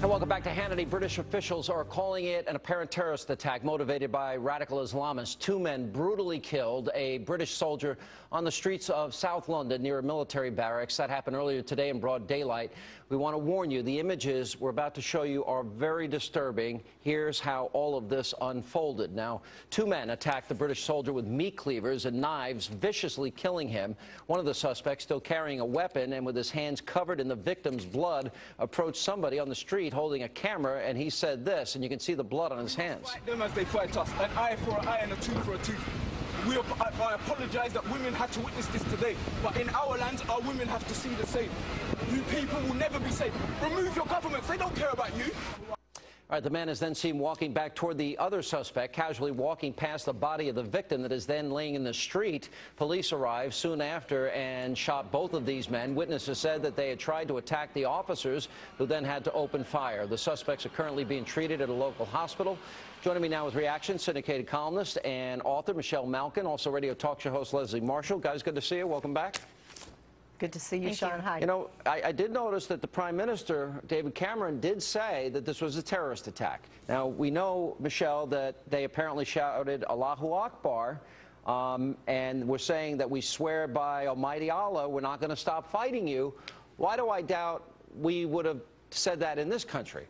And welcome back to Hannity. British officials are calling it an apparent terrorist attack motivated by radical Islamists. Two men brutally killed a British soldier on the streets of South London near a military barracks. That happened earlier today in broad daylight. We want to warn you, the images we're about to show you are very disturbing. Here's how all of this unfolded. Now, two men attacked the British soldier with meat cleavers and knives, viciously killing him. One of the suspects, still carrying a weapon and with his hands covered in the victim's blood, approached somebody on the street holding a camera, and he said this, and you can see the blood on his hands. Fight them as they fight us. An eye for an eye and a tooth for a tooth. I apologize that women had to witness this today, but in our lands, our women have to see the same. You people will never be safe. Remove your governments. They don't care about you. All right, the man is then seen walking back toward the other suspect, casually walking past the body of the victim that is then laying in the street. Police arrived soon after and shot both of these men. Witnesses said that they had tried to attack the officers, who then had to open fire. The suspects are currently being treated at a local hospital. Joining me now with reaction, syndicated columnist and author Michelle Malkin, also radio talk show host Leslie Marshall. Guys, good to see you. Welcome back. Good to see you, Sean. Hi. You know, I did notice that the Prime Minister, David Cameron, did say that this was a terrorist attack. Now, we know, Michelle, that they apparently shouted Allahu Akbar, and were saying that we swear by Almighty Allah, we're not going to stop fighting you. Why do I doubt we would have said that in this country?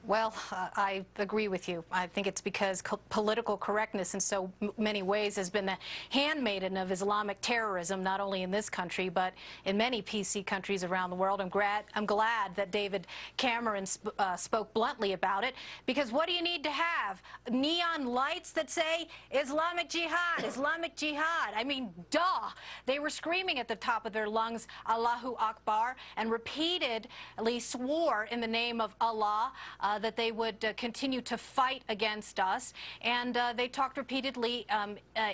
Well, I agree with you. I think it's because political correctness in so many ways has been the handmaiden of Islamic terrorism, not only in this country, but in many PC countries around the world. I'm glad that David Cameron spoke bluntly about it, because what do you need to have? Neon lights that say Islamic jihad, Islamic jihad. I mean, duh. They were screaming at the top of their lungs, Allahu Akbar, and repeatedly swore in the name of Allah that they would continue to fight against us. And they talked repeatedly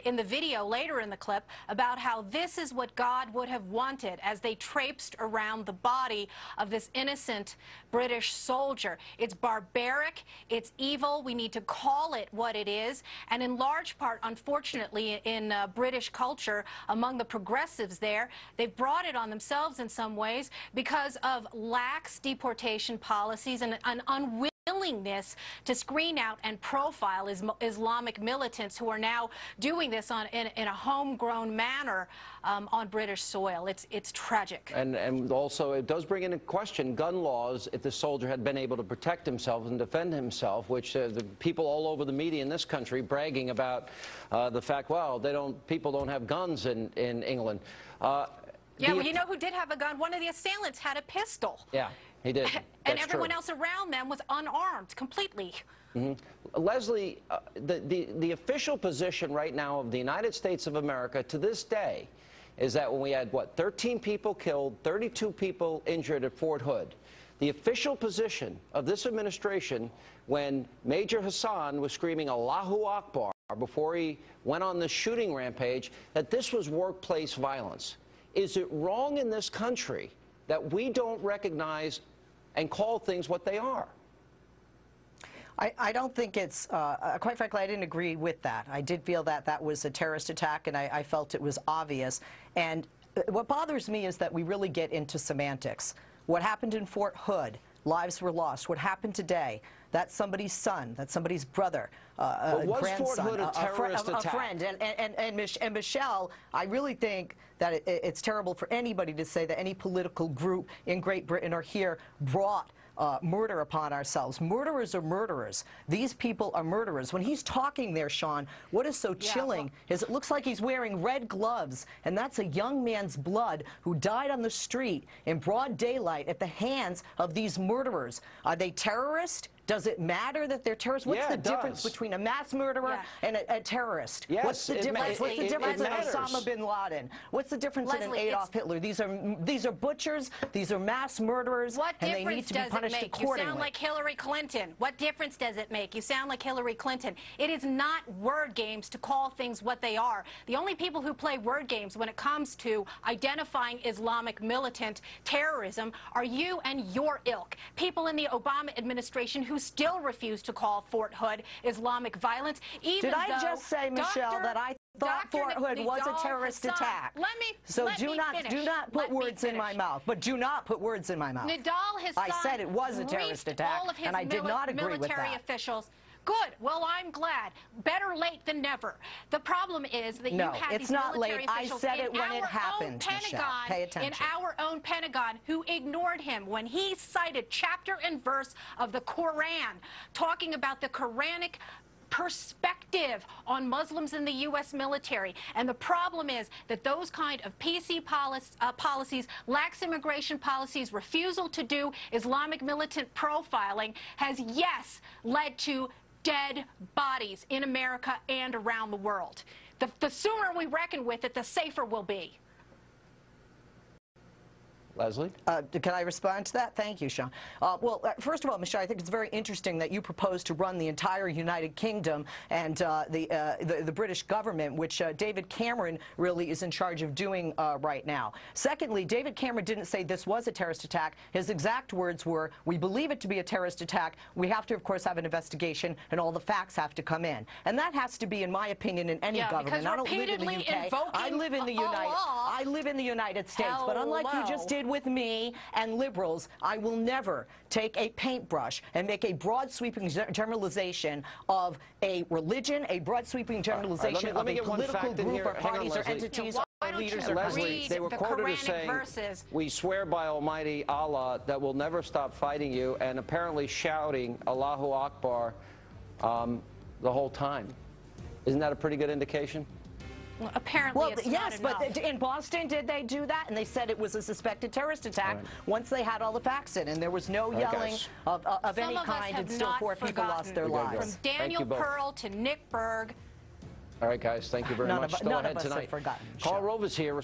in the video later in the clip about how this is what God would have wanted as they traipsed around the body of this innocent British soldier. It's barbaric, it's evil, we need to call it what it is. And in large part, unfortunately, in British culture, among the progressives there, they've brought it on themselves in some ways because of lax deportation policies and an unwillingness to screen out and profile Islamic militants who are now doing this in a homegrown manner on British soil. It's tragic. And also it does bring into question gun laws if the soldier had been able to protect himself and defend himself, which the people all over the media in this country bragging about the fact, well, people don't have guns in England. Yeah, well, you know who did have a gun? One of the assailants had a pistol. Yeah, he did. And everyone else around them was unarmed completely. Leslie, the official position right now of the United States of America to this day is that when we had, what, 13 people killed, 32 people injured at Fort Hood, the official position of this administration when Major Hassan was screaming Allahu Akbar before he went on the shooting rampage, that this was workplace violence. Is it wrong in this country that we don't recognize and call things what they are? I don't think it's, quite frankly, I didn't agree with that. I did feel that that was a terrorist attack, and I felt it was obvious. And what bothers me is that we really get into semantics. What happened in Fort Hood? Lives were lost. What happened today? That's somebody's son. That's somebody's brother, a grandson, Fort Hood a terrorist attack? A friend. And Michelle, I really think that it's terrible for anybody to say that any political group in Great Britain or here brought murder upon ourselves. Murderers are murderers. These people are murderers. When he's talking there, Sean, what is so chilling is it looks like he's wearing red gloves, and that's a young man's blood who died on the street in broad daylight at the hands of these murderers. Are they terrorists? Does it matter that they're terrorists? What's the difference between a mass murderer and a terrorist? Yes, what's the difference? What's the difference in Osama bin Laden? What's the difference in an Adolf Hitler? These are butchers. These are mass murderers, and they need to be punished accordingly. You sound like Hillary Clinton. What difference does it make? You sound like Hillary Clinton. It is not word games to call things what they are. The only people who play word games when it comes to identifying Islamic militant terrorism are you and your ilk. People in the Obama administration who still refuse to call Fort Hood Islamic violence, even Did I just say, Michelle, that I thought falsehood was a terrorist attack. So do not put words in my mouth. But do not put words in my mouth. Nidal Hassan I said it was a terrorist attack, and I did not agree with that. Officials. Good. Well, I'm glad. Better late than never. The problem is that you had these military officials I said it when it happened, Michelle. Pay attention. In our own Pentagon who ignored him when he cited chapter and verse of the Quran, talking about the Quranic perspective on Muslims in the U.S. military. And the problem is that those kind of PC policies, lax immigration policies, refusal to do Islamic militant profiling has, yes, led to dead bodies in America and around the world. The sooner we reckon with it, the safer we'll be. Leslie? Can I respond to that? Thank you, Sean. Well, first of all, Michelle, I think it's very interesting that you propose to run the entire United Kingdom and the British government, which David Cameron really is in charge of doing right now. Secondly, David Cameron didn't say this was a terrorist attack. His exact words were, we believe it to be a terrorist attack. We have to, of course, have an investigation, and all the facts have to come in. And that has to be, in my opinion, in any government. I don't live in the UK. I live in the United States. But unlike you just did with me and liberals, I will never take a paintbrush and make a broad sweeping generalization of a religion, a broad sweeping generalization of a political group or parties or entities or leaders or Leslie, they were quoted as saying, we swear by Almighty Allah that we'll never stop fighting you, and apparently shouting Allahu Akbar the whole time. Isn't that a pretty good indication? Well, apparently it's yes, not but in Boston, did they do that? And they said it was a suspected terrorist attack once they had all the facts in, and there was no yelling of any kind, and still 4 people lost their lives. From Daniel Pearl to Nick Berg. All right, guys, thank you very much. Still ahead tonight. Have forgotten. Carl Rova's here.